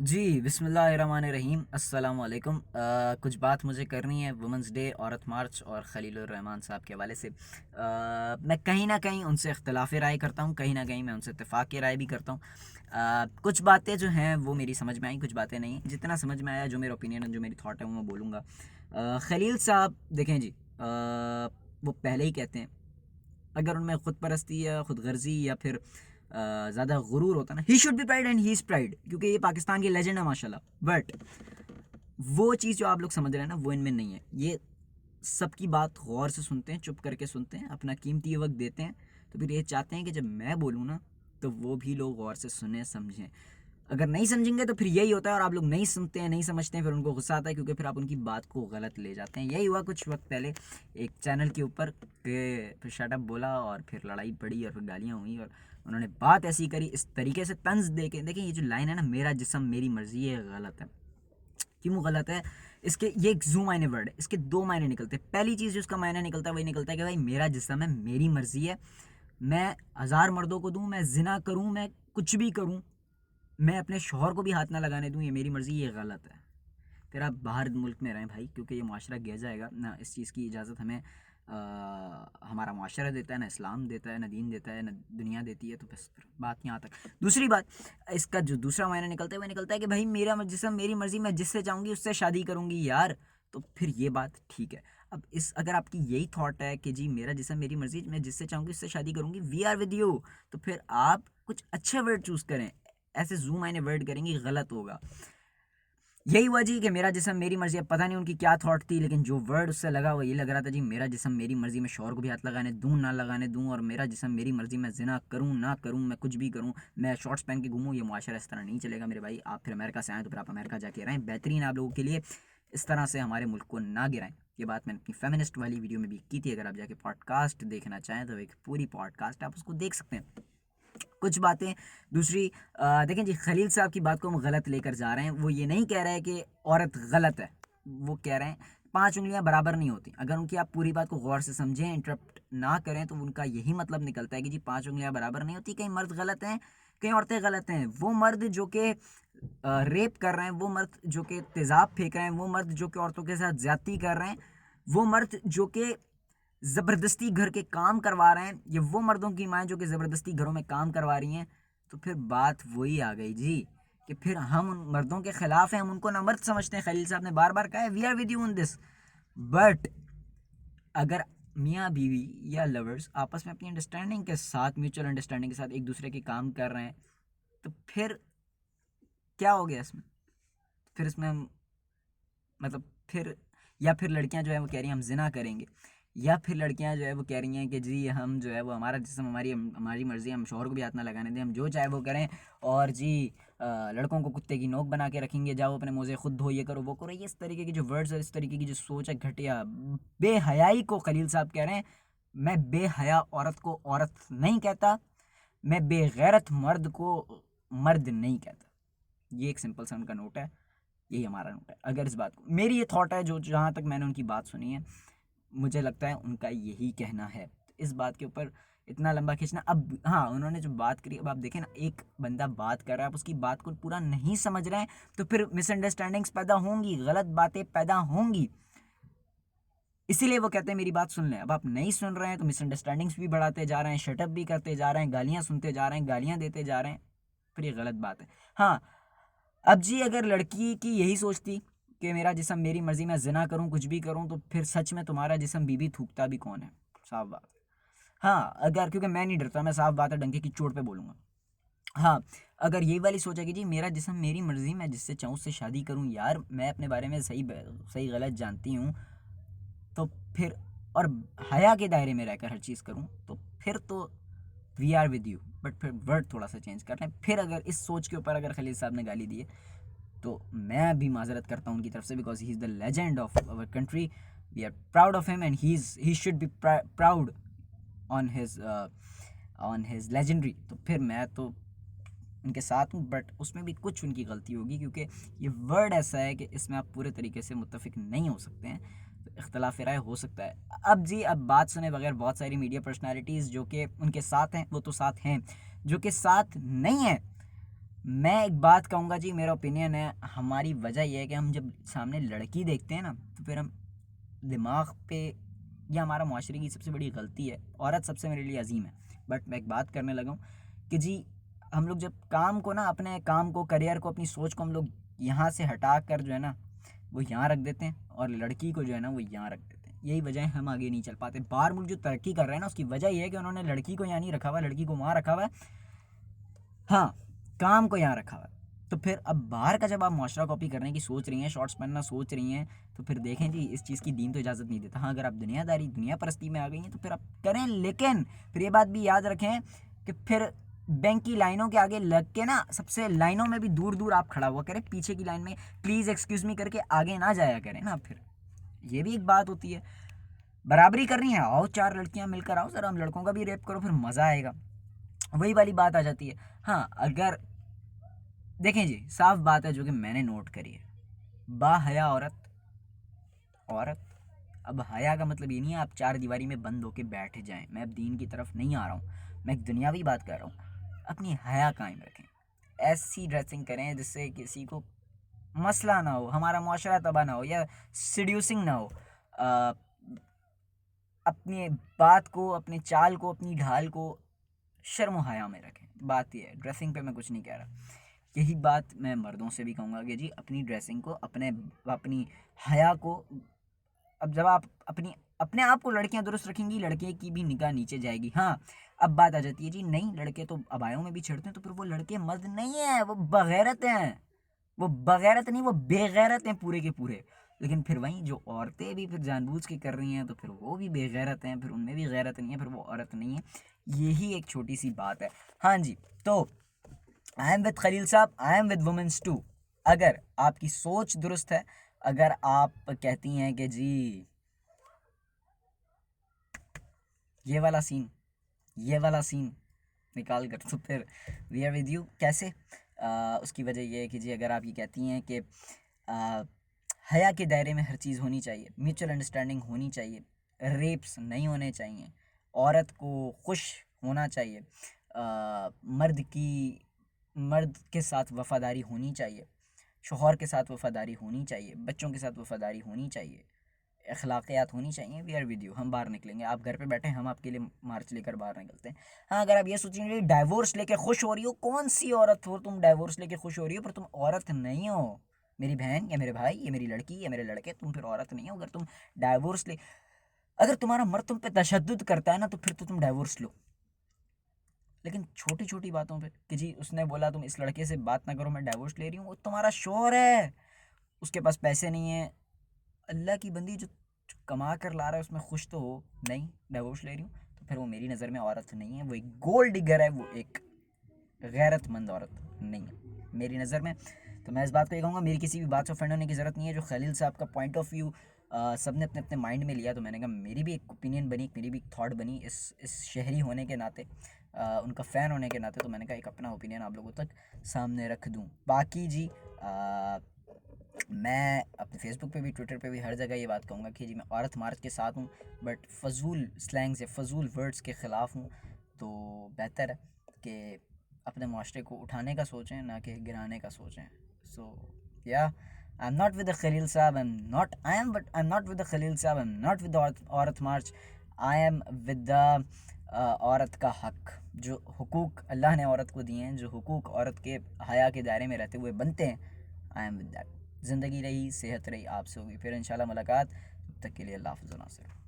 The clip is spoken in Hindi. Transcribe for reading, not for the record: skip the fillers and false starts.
जी, बिस्मिल्लाहिर्रहमानिर्रहीम, अस्सलाम वालेकुम। कुछ बात मुझे करनी है वुमेंस डे, औरत मार्च और खलीलुर रहमान साहब के हवाले से। मैं कहीं ना कहीं उनसे इख्तलाफ़ राय करता हूँ, कहीं ना कहीं मैं उनसे इत्तेफाक़ राय भी करता हूँ। कुछ बातें जो हैं वो मेरी समझ में आई, कुछ बातें नहीं। जितना समझ में आया, जो मेरा ओपिनियन है, जो मेरी थॉट है, वो मैं बोलूँगा। खलील साहब देखें जी, वो पहले ही कहते हैं, अगर उनमें खुद परस्ती या खुद गर्जी या फिर ज़्यादा गुरूर होता ना, ही should B pride and he is pride, क्योंकि ये पाकिस्तान की लेजेंड है माशाल्लाह। बट वो चीज़ जो आप लोग समझ रहे हैं ना, वो इनमें नहीं है। ये सबकी बात गौर से सुनते हैं, चुप करके सुनते हैं, अपना कीमती वक्त देते हैं। तो फिर ये चाहते हैं कि जब मैं बोलूँ ना, तो वो भी लोग गौर से सुने समझें। अगर नहीं समझेंगे तो फिर यही होता है, और आप लोग नहीं सुनते हैं, नहीं समझते हैं, फिर उनको गुस्सा आता है, क्योंकि फिर आप उनकी बात को गलत ले जाते हैं। यही हुआ कुछ वक्त पहले एक चैनल के ऊपर के, फिर शट अप बोला और फिर लड़ाई पड़ी और फिर गालियाँ हुई, और उन्होंने बात ऐसी करी इस तरीके से तंज दे के। देखिए, ये जो लाइन है ना, मेरा जिस्म मेरी मर्जी, ये गलत है। क्यों गलत है? इसके ये एक जू मायने वर्ड है, इसके दो मायने निकलते हैं। पहली चीज़ जो इसका मायना निकलता है, वही निकलता है कि भाई मेरा जिस्म है, मेरी मर्जी है, मैं 1000 मर्दों को दूँ, मैं जिना करूँ, मैं कुछ भी करूँ, मैं अपने शौहर को भी हाथ ना लगाने दूँ, ये मेरी मर्ज़ी, ये गलत है। फिर आप बाहर मुल्क में रहें भाई, क्योंकि ये मुआशरा गिर जाएगा ना। इस चीज़ की इजाज़त हमें हमारा मुआशरा देता है ना, इस्लाम देता है ना, दीन देता है ना, दुनिया देती है। तो बस फिर बात यहाँ तक। दूसरी बात, इसका जो दूसरा मायना निकलता है, वह निकलता है कि भाई मेरा जिसम मेरी मर्ज़ी, मैं जिससे चाहूँगी उससे शादी करूँगी यार। तो फिर ये बात ठीक है। अब इस अगर आपकी यही थॉट है कि जी मेरा जिसम मेरी मर्ज़ी, मैं जिससे चाहूँगी उससे शादी करूँगी, वी आर विद यू। तो फिर आप कुछ अच्छे वर्ड चूज़ करें। ऐसे जू मायने वर्ड करेंगे, गलत होगा। यही हुआ जी कि मेरा जिस्म मेरी मर्जी। अब पता नहीं उनकी क्या थॉट थी, लेकिन जो वर्ड उससे लगा वो ये लग रहा था, जी मेरा जिस्म मेरी मर्जी, मैं शौहर को भी हाथ लगाने दूँ ना लगाने दूँ, और मेरा जिस्म मेरी मर्जी, मैं जिना करूँ ना करूँ, मैं कुछ भी करूँ, मैं शॉर्ट्स पहन के घूमूँ। ये मुआशरा इस तरह नहीं चलेगा मेरे भाई। आप फिर अमेरिका से आएँ तो फिर आप अमेरिका जाके रहें, बेहतरीन आप लोगों के लिए। इस तरह से हमारे मुल्क को ना गिराएं। ये बात मैंने अपनी फेमिनिस्ट वाली वीडियो में भी की थी। अगर आप जाके पॉडकास्ट देखना चाहें तो एक पूरी पॉडकास्ट आप उसको देख सकते हैं। कुछ बातें दूसरी, देखें जी, खलील साहब की बात को हम गलत लेकर जा रहे हैं। वो ये नहीं कह रहे हैं कि औरत गलत है, वो कह रहे हैं 5 उंगलियां बराबर नहीं होती। अगर उनकी आप पूरी बात को गौर से समझें, इंटरप्ट ना करें, तो उनका यही मतलब निकलता है कि जी 5 उंगलियां बराबर नहीं होती। कहीं मर्द गलत हैं, कहीं औरतें गलत हैं। वो मर्द जो कि रेप कर रहे हैं, वो मर्द जो कि तेज़ाब फेंक रहे हैं, वो मर्द जो कि औरतों के साथ ज्यादती कर रहे हैं, वो मर्द जो कि ज़बरदस्ती घर के काम करवा रहे हैं, ये वो मर्दों की माएँ जो कि ज़बरदस्ती घरों में काम करवा रही हैं। तो फिर बात वही आ गई जी, कि फिर हम उन मर्दों के ख़िलाफ़ हैं, हम उनको ना मर्द समझते हैं। खलील साहब ने बार बार कहा है, we are with you in this. But अगर मियाँ बीवी या लवर्स आपस में अपनी अंडरस्टैंडिंग के साथ, म्यूचुअल अंडरस्टैंडिंग के साथ एक दूसरे के काम कर रहे हैं, तो फिर क्या हो गया इसमें? फिर इसमें मतलब फिर, या फिर लड़कियां जो है वो कह रही हैं हम जिना करेंगे, या फिर लड़कियां जो है वो कह रही हैं कि जी हम जो है वो हमारा जिस्म हमारी हमारी मर्ज़ी, हम शौहर को भी हाथ ना लगाने दें, हम जो चाहे वो करें। और जी लड़कों को कुत्ते की नोक बना के रखेंगे, जाओ अपने मोज़े खुद धो, ये करो वो करो। ये इस तरीके की जो वर्ड्स और इस तरीके की जो सोच है घटिया, बेहयाई को खलील साहब कह रहे हैं। मैं बेहया औरत को औरत नहीं कहता, मैं बेगैरत मर्द को मर्द नहीं कहता। ये एक सिंपल सा उनका नोट है, यही हमारा नोट है। अगर इस बात को, मेरी ये थॉट है, जो जहाँ तक मैंने उनकी बात सुनी है, मुझे लगता है उनका यही कहना है। इस बात के ऊपर इतना लंबा खींचना, अब हाँ उन्होंने जो बात करी, अब आप देखें ना, एक बंदा बात कर रहा है, आप उसकी बात को पूरा नहीं समझ रहे हैं, तो फिर मिसअंडरस्टैंडिंग्स पैदा होंगी, गलत बातें पैदा होंगी। इसीलिए वो कहते हैं मेरी बात सुन लें। अब आप नहीं सुन रहे हैं तो मिसअंडरस्टैंडिंग्स भी बढ़ाते जा रहे हैं, शटअप भी करते जा रहे हैं, गालियाँ सुनते जा रहे हैं, गालियाँ देते जा रहे हैं। फिर ये गलत बात है। हाँ, अब जी अगर लड़की की यही सोचती कि मेरा जिस्म मेरी मर्जी, मैं जिना करूं कुछ भी करूं, तो फिर सच में तुम्हारा जिस्म बीबी थूकता भी कौन है? साफ बात है। हाँ, अगर, क्योंकि मैं नहीं डरता, मैं साफ बात है डंके की चोट पे बोलूंगा। हाँ, अगर ये वाली सोचा कि जी मेरा जिस्म मेरी मर्जी, मैं जिससे चाहूँ उससे शादी करूँ, यार मैं अपने बारे में सही सही गलत जानती हूँ, तो फिर, और हया के दायरे में रहकर हर चीज़ करूँ, तो फिर तो we are with you. But फिर वर्ड थोड़ा सा चेंज कर रहे हैं। फिर अगर इस सोच के ऊपर अगर खलील साहब ने गाली दी है, तो मैं भी माजरत करता हूँ उनकी तरफ से, because he is the legend of our country. We are proud of him, and he should be proud on his legendary. तो फिर मैं तो उनके साथ हूँ, बट उसमें भी कुछ उनकी गलती होगी, क्योंकि ये वर्ड ऐसा है कि इसमें आप पूरे तरीके से मुत्तफिक नहीं हो सकते हैं। तो इख्तलाफ राय हो सकता है। अब जी, अब बात सुने बगैर बहुत सारी मीडिया पर्सनालिटीज़ जो कि उनके साथ हैं, वो तो साथ हैं, जो कि साथ नहीं हैं, मैं एक बात कहूँगा जी, मेरा ओपिनियन है, हमारी वजह यह है कि हम जब सामने लड़की देखते हैं ना, तो फिर हम दिमाग पे, ये हमारा माशरे की सबसे बड़ी गलती है, औरत सबसे मेरे लिए अजीम है। बट मैं एक बात करने लगा हूँ कि जी, हम लोग जब काम को ना, अपने काम को, करियर को, अपनी सोच को हम लोग यहाँ से हटा कर जो है ना वो यहाँ रख देते हैं, और लड़की को जो है ना वो यहाँ रख देते हैं। यही वजह है हम आगे नहीं चल पाते। बाहर मुल्क जो तरक्की कर रहे हैं ना, उसकी वजह यह है कि उन्होंने लड़की को यहाँ नहीं रखा हुआ, लड़की को वहाँ रखा हुआ है। हाँ, काम को यहाँ रखा हुआ है। तो फिर अब बाहर का जब आप मुआशरा कॉपी करने की सोच रही हैं, शॉर्ट्स पहनना सोच रही हैं, तो फिर देखें जी, इस चीज़ की दीन तो इजाज़त नहीं देता। हाँ, अगर आप दुनियादारी, दुनिया परस्ती में आ गई हैं तो फिर आप करें, लेकिन फिर ये बात भी याद रखें कि फिर बैंक की लाइनों के आगे लग के ना, सबसे लाइनों में भी दूर दूर आप खड़ा हुआ करें, पीछे की लाइन में प्लीज़ एक्सक्यूज़ मी करके आगे ना जाया करें ना। फिर ये भी एक बात होती है। बराबरी करनी है, आओ 4 लड़कियाँ मिलकर आओ, ज़रा हम लड़कों का भी रेप करो, फिर मज़ा आएगा। वही वाली बात आ जाती है। हाँ, अगर देखें जी, साफ बात है जो कि मैंने नोट करी है, बाहया औरत, औरत, अब हया का मतलब ये नहीं है आप चार दीवारी में बंद होके बैठ जाएं। मैं अब दीन की तरफ नहीं आ रहा हूँ, मैं एक दुनियावी बात कर रहा हूँ। अपनी हया कायम रखें, ऐसी ड्रेसिंग करें जिससे किसी को मसला ना हो, हमारा मुआशरा तबाह ना हो या सीड्यूसिंग ना हो। आ, अपनी बात को, अपने चाल को, अपनी ढाल को शर्म हया में रखें। बात यह है, ड्रेसिंग पे मैं कुछ नहीं कह रहा। यही बात मैं मर्दों से भी कहूँगा कि जी, अपनी ड्रेसिंग को, अपनी हया को, अब जब आप अपने आप को लड़कियां दुरुस्त रखेंगी, लड़के की भी निगाह नीचे जाएगी। हाँ, अब बात आ जाती है जी, नहीं लड़के तो अबायों में भी छिड़ते हैं, तो फिर वो लड़के मर्द नहीं है, वो बगैरत हैं। वो बगैरत नहीं, वो बेगैरत हैं पूरे के पूरे। लेकिन फिर वहीं जो औरतें भी फिर जानबूझ के कर रही हैं, तो फिर वो भी बेगैरत हैं, फिर उनमें भी गैरत नहीं है, फिर वो औरत नहीं है। यही एक छोटी सी बात है। हाँ जी, तो आई एम विद खलील साहब, I am with womens too. अगर आपकी सोच दुरुस्त है, अगर आप कहती हैं कि जी ये वाला सीन, ये वाला सीन निकाल कर, तो फिर वी आर विद यू। कैसे? उसकी वजह यह है कि जी, अगर आप ये कहती हैं कि हया के दायरे में हर चीज़ होनी चाहिए, म्यूचुअल अंडरस्टैंडिंग होनी चाहिए, रेप्स नहीं होने चाहिए, औरत को खुश होना चाहिए, मर्द की, मर्द के साथ वफ़ादारी होनी चाहिए, शोहर के साथ वफ़ादारी होनी चाहिए, बच्चों के साथ वफ़ादारी होनी चाहिए, अखलाकियात होनी चाहिए, वी आर विद यू। हम बाहर निकलेंगे, आप घर पे बैठे, हम आपके लिए मार्च लेकर बाहर निकलते हैं। हाँ, अगर आप ये सोचेंगे डाइवोर्स लेके खुश हो रही हो, कौन सी औरत हो तुम डाइवोर्स लेके खुश हो रही हो, पर तुम औरत नहीं हो। मेरी बहन या मेरे भाई या मेरी लड़की या मेरे लड़के, तुम फिर औरत नहीं हो। अगर तुम डाइवोर्स ले, अगर तुम्हारा मर्द तुम पे तशद्दुद करता है ना, तो फिर तो तुम डाइवोर्स लो। लेकिन छोटी छोटी बातों पे कि जी उसने बोला तुम इस लड़के से बात ना करो, मैं डाइवोर्स ले रही हूँ, वो तुम्हारा शोहर है, उसके पास पैसे नहीं है, अल्लाह की बंदी, जो कमा कर ला रहा है उसमें खुश तो हो। नहीं, डाइवोर्स ले रही हूँ, तो फिर वो मेरी नज़र में औरत नहीं है, वो एक गोल्ड डिगर है, वो एक गैरतमंद औरत नहीं है मेरी नज़र में। तो मैं इस बात को ये कहूँगा, मेरी किसी भी बात से ऑफेंड होने की ज़रूरत नहीं है। जो खलील साहब का पॉइंट ऑफ व्यू सब ने अपने अपने माइंड में लिया, तो मैंने कहा मेरी भी एक ओपिनियन बनी, मेरी भी एक थाट बनी, इस शहरी होने के नाते, उनका फ़ैन होने के नाते, तो मैंने कहा एक अपना ओपिनियन आप लोगों तक सामने रख दूँ। बाकी जी, मैं अपने फेसबुक पे भी, ट्विटर पे भी, हर जगह ये बात कहूँगा कि जी, मैं औरत मार्च के साथ हूँ, बट फ़जूल स्लैंग्स या फ़जूल वर्ड्स के ख़िलाफ़ हूँ। तो बेहतर है कि अपने माशरे को उठाने का सोचें, ना कि गिराने का सोचें। So yeah, I am not with the Khalil साहब, I am not with the Khalil साहब, I am not with the Aurat March. I am with the औरत का हक, जो हुकूक अल्लाह ने औरत को दिए हैं, जो हुकूक औरत के हया के दायरे में रहते हुए बनते हैं, आई एम विद दैट। ज़िंदगी रही, सेहत रही, आपसे होगी फिर इंशाल्लाह मुलाकात। तब तक के लिए अल्लाह हाफ़िज़।